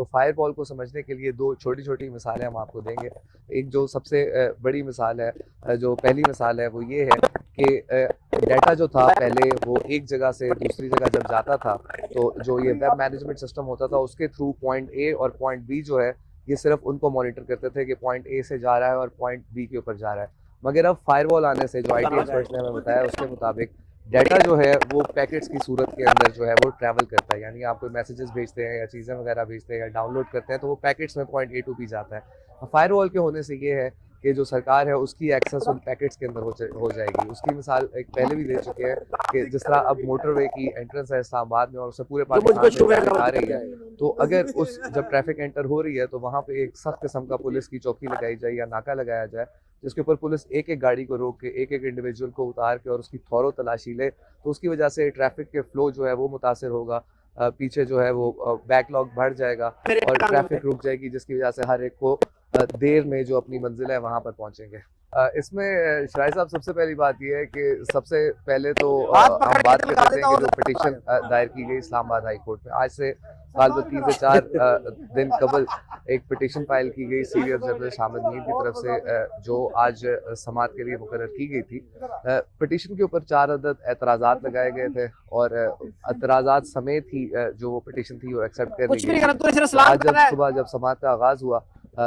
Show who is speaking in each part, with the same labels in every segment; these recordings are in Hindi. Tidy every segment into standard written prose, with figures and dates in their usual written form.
Speaker 1: तो फायरवॉल को समझने के लिए दो छोटी छोटी मिसालें हम आपको देंगे। एक जो सबसे बड़ी मिसाल है, जो पहली मिसाल है वो ये है कि डाटा जो था पहले वो एक जगह से दूसरी जगह जब जाता था तो जो ये वेब मैनेजमेंट सिस्टम होता था उसके थ्रू पॉइंट ए और पॉइंट बी जो है ये सिर्फ उनको मॉनिटर करते थे कि पॉइंट ए से जा रहा है और पॉइंट बी के ऊपर जा रहा है। मगर अब फायरवॉल आने से जो आईटी एक्सपर्ट्स ने हमें बताया उसके मुताबिक डाटा जो है वो पैकेट्स की सूरत के अंदर जो है वो ट्रैवल करता है, यानी आप कोई मैसेजेस भेजते हैं या चीज़ें वगैरह भेजते हैं या डाउनलोड करते हैं तो वो पैकेट्स में पॉइंट ए टू बी जाता है। फायरवॉल के होने से ये है कि जो सरकार है उसकी एक्सेस उन पैकेट्स के अंदर हो जाएगी। उसकी मिसाल एक पहले भी दे चुके हैं कि जिस तरह अब मोटरवे की एंट्रेंस है इस्लामाबाद में और उससे पूरे पाकिस्तान में आ रही है, तो अगर उस जब ट्रैफिक एंटर हो रही है तो वहाँ पे एक सख्त किस्म का पुलिस की चौकी लगाई जाए या नाका लगाया जाए जिसके ऊपर पुलिस एक एक गाड़ी को रोक के एक एक इंडिविजुअल को उतार के और उसकी थॉरो तलाशी ले, तो उसकी वजह से ट्रैफिक के फ्लो जो है वो मुतासर होगा। पीछे जो है वो बैकलॉग बढ़ जाएगा और ट्रैफिक रुक जाएगी जिसकी वजह से हर एक को देर में जो अपनी मंजिल है वहाँ पर पहुँचेंगे। इसमें शराय साहब सबसे पहली बात यह है कि सबसे पहले तो हम बात कर सकते हैं कि जो पिटीशन दायर की गई इस्लामाबाद हाई कोर्ट में आज से साल 3 से 4 दिन कबल एक पिटीशन फाइल की गई सीनियर जर्नलिस्ट हामिद मीर की तरफ से जो आज समाअत के लिए मुकर्रर की गई थी। पिटीशन के ऊपर 4 अदद एतराज़ात लगाए गए थे और एतराज़ात समेत ही जो वो पिटीशन थी वो एक्सेप्ट कर ली गई। आज जब सुबह जब समाअत का आगाज़ हुआ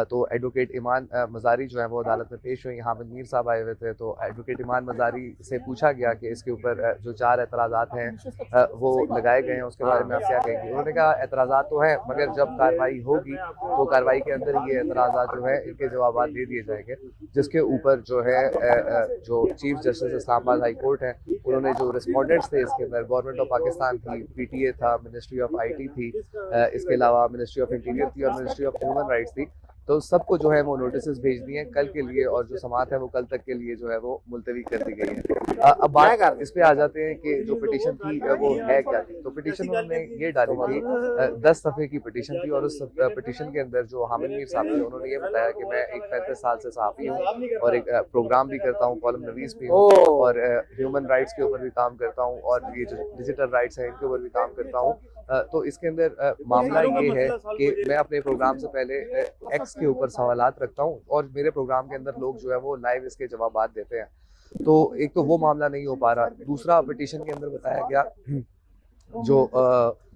Speaker 1: तो एडवोकेट ईमान मज़ारी जो है वो अदालत में पेश हुई। हामिद मीर साहब आए हुए थे तो एडवोकेट ईमान मज़ारी से पूछा गया कि इसके ऊपर जो 4 एतराज़ात हैं वो लगाए गए हैं उसके बारे में आप क्या कहेंगे। उन्होंने कहा एतराज़ात तो हैं मगर जब कार्रवाई होगी तो कार्रवाई के अंदर ये एतराज़ात जो है इनके जवाब दे दिए जाएंगे, जिसके ऊपर जो है जो chief justice Islamabad high court है उन्होंने जो रिस्पॉन्डेंट्स थे इसके अंदर गवर्नमेंट ऑफ पाकिस्तान थी, पीटीए था, मिनिस्ट्री ऑफ आईटी थी, इसके अलावा मिनिस्ट्री ऑफ इंटीरियर थी और मिनिस्ट्री ऑफ ह्यूमन राइट्स थी, तो सबको जो है वो नोटिस भेज दिए हैं कल के लिए और जो समाअत है वो कल तक के लिए जो है वो मुलतवी कर दी गई है। अब बात इस पे आ जाते हैं कि जो पिटीशन थी वो है क्या थी। तो पिटीशन उन्होंने ये डाली थी 10 सफ़े की पिटीशन थी और उस पिटीशन के अंदर जो हामिद मीर साहब थे उन्होंने ये बताया कि मैं एक 35 साल से सहाफ़ी हूँ और एक प्रोग्राम भी करता हूँ, कॉलम नवीस भी हूँ और ह्यूमन राइट्स के ऊपर भी काम करता हूँ और ये जो डिजिटल राइट्स हैं इनके ऊपर भी काम करता हूँ। तो इसके अंदर मामला ये है कि मैं अपने प्रोग्राम से पहले एक्स के ऊपर सवालात रखता हूँ और मेरे प्रोग्राम के अंदर लोग जो है वो लाइव इसके जवाब देते हैं। तो एक तो वो मामला नहीं हो पा रहा। दूसरा पिटीशन के अंदर बताया गया जो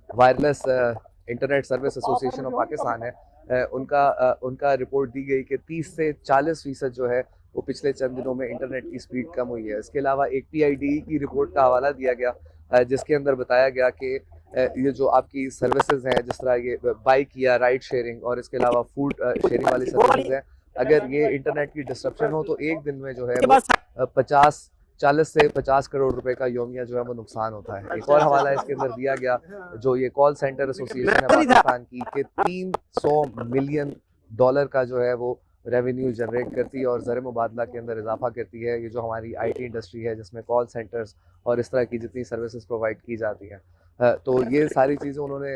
Speaker 1: wireless internet service association of Pakistan है उनका रिपोर्ट दी गई कि 30 से 40% जो है वो पिछले चंद दिनों में इंटरनेट की स्पीड कम हुई है। इसके अलावा एक PIDE की रिपोर्ट का हवाला दिया गया जिसके अंदर बताया गया कि ये जो आपकी सर्विसेज हैं जिस तरह ये बाइक या राइड शेयरिंग और इसके अलावा फूड शेयरिंग वाली सर्विसेज हैं, अगर ये इंटरनेट की डिस्ट्रप्शन हो तो एक दिन में जो है वो 40 से 50 करोड़ रुपए का योमिया जो है वो नुकसान होता है। एक और हवाला इसके अंदर दिया गया जो ये कॉल सेंटर एसोसिएशन है पाकिस्तान की कि $300 मिलियन का जो है वो रेवेन्यू जनरेट करती है और ज़र मुबादला के अंदर इजाफा करती है। ये जो हमारी IT इंडस्ट्री है जिसमें कॉल सेंटर्स और इस तरह की जितनी सर्विसेज प्रोवाइड की जाती हैं, तो ये सारी चीज़ें उन्होंने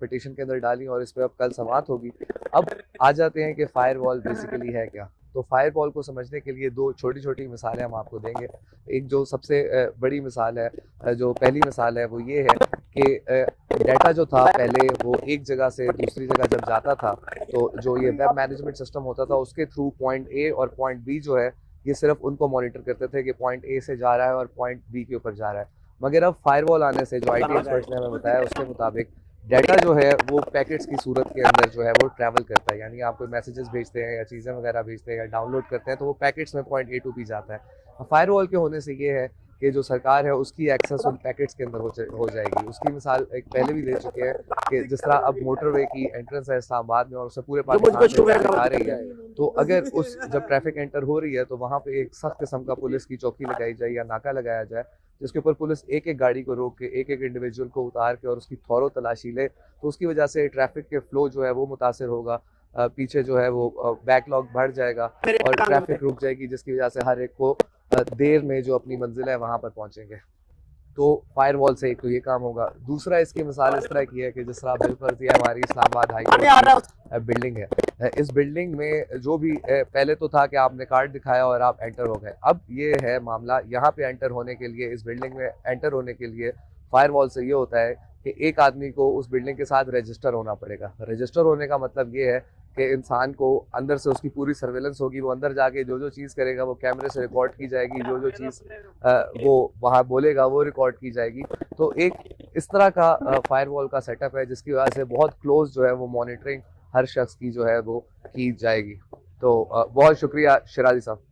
Speaker 1: पिटीशन के अंदर डाली और इस पर अब कल समाअत होगी। अब आ जाते हैं कि फायरवॉल बेसिकली है क्या। तो फायरवॉल को समझने के लिए दो छोटी छोटी मिसालें हम आपको देंगे। एक जो सबसे बड़ी मिसाल है, जो पहली मिसाल है वो ये है कि डाटा जो था पहले वो एक जगह से दूसरी जगह जब जाता था तो जो ये वेब मैनेजमेंट सिस्टम होता था उसके थ्रू पॉइंट ए और पॉइंट बी जो है ये सिर्फ उनको मॉनिटर करते थे कि पॉइंट ए से जा रहा है और पॉइंट बी के ऊपर जा रहा है। मगर अब फायरवॉल आने से जो आईटी एक्सपर्ट्स ने हमें बताया उसके मुताबिक डाटा जो है वो पैकेट्स की सूरत के अंदर जो है वो ट्रैवल करता है, यानी आप कोई मैसेजेस भेजते हैं या चीज़ें वगैरह भेजते हैं या डाउनलोड करते हैं तो वो पैकेट्स में पॉइंट ए टू बी जाता है। फायरवॉल के होने से ये है कि जो सरकार है उसकी एक्सेस उन पैकेट्स के अंदर हो जाएगी। उसकी मिसाल एक पहले भी दे चुके हैं कि जिस तरह अब मोटरवे की एंट्रेंस है इस्लामाबाद में और उससे पूरे पाकिस्तान में आ रही है, तो अगर उस जब ट्रैफिक एंटर हो रही है तो वहाँ पे एक सख्त किस्म का पुलिस की चौकी लगाई जाए या नाका लगाया जाए जिसके ऊपर पुलिस एक एक गाड़ी को रोक के एक एक इंडिविजुअल को उतार के और उसकी थॉरो तलाशी ले, तो उसकी वजह से ट्रैफिक के फ्लो जो है वो मुतासर होगा। पीछे जो है वो बैकलॉग बढ़ जाएगा और ट्रैफिक रुक जाएगी जिसकी वजह से हर एक को देर में जो अपनी मंजिल है वहाँ पर पहुँचेंगे। तो फायरवॉल से एक तो ये काम होगा। दूसरा इसकी मिसाल इस तरह की है कि जिस तरह बिलफर्ज ये हमारी इस्लामाबाद हाई कोर्ट बिल्डिंग है, इस बिल्डिंग में जो भी पहले तो था कि आपने कार्ड दिखाया और आप एंटर हो गए। अब ये है मामला, यहाँ पे एंटर होने के लिए, इस बिल्डिंग में एंटर होने के लिए फायरवॉल से ये होता है कि एक आदमी को उस बिल्डिंग के साथ रजिस्टर होना पड़ेगा। रजिस्टर होने का मतलब ये है कि इंसान को अंदर से उसकी पूरी सर्वेलेंस होगी, वो अंदर जाके जो जो चीज़ करेगा वो कैमरे से रिकॉर्ड की जाएगी, जो जो चीज़ वो वहाँ बोलेगा वो रिकॉर्ड की जाएगी। तो एक इस तरह का फायरवॉल का सेटअप है जिसकी वजह से बहुत क्लोज जो है वो मॉनिटरिंग हर शख्स की जो है वो की जाएगी। तो बहुत शुक्रिया शिराजी साहब।